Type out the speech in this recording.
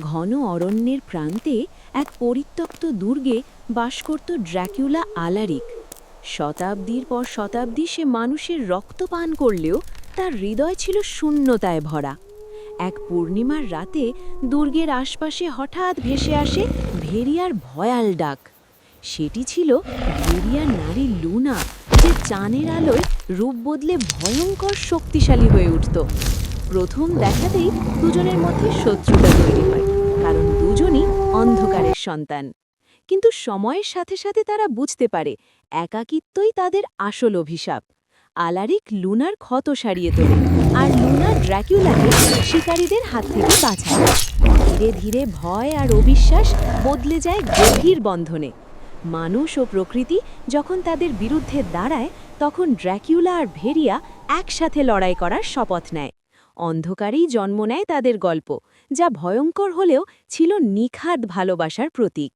ঘন অরণ্যের প্রান্তে এক পরিত্যক্ত দুর্গে বাস করত ড্র্যাকুলা আলারিক। শতাব্দীর পর শতাব্দী সে মানুষের রক্ত পান করলেও তার হৃদয় ছিল শূন্যতায় ভরা। এক পূর্ণিমার রাতে দুর্গের আশপাশে হঠাৎ ভেসে আসে ভেরিয়ার ভয়াল ডাক। সেটি ছিল ভেরিয়ার নারী লুনা, যে চাঁদের আলোয় রূপ বদলে ভয়ঙ্কর শক্তিশালী হয়ে উঠত। প্রথম দেখাতেই দুজনের মধ্যে শত্রুতা তৈরি হয়, কারণ দুজনই অন্ধকারের সন্তান। কিন্তু সময়ের সাথে সাথে তারা বুঝতে পারে একাকিত্বই তাদের আসল অভিশাপ। আলারিক লুনার ক্ষত সারিয়ে তোলে, আর লুনা ড্র্যাকুলাকে শিকারীদের হাত থেকে বাঁচায়। ধীরে ধীরে ভয় আর অবিশ্বাস বদলে যায় গভীর বন্ধনে। মানুষ ও প্রকৃতি যখন তাদের বিরুদ্ধে দাঁড়ায়, তখন ড্র্যাকুলা আর ভেরিয়া একসাথে লড়াই করার শপথ নেয়। অন্ধকারেই জন্ম নেয় তাদের গল্প, যা ভয়ঙ্কর হলেও ছিল নিখাদ ভালোবাসার প্রতীক।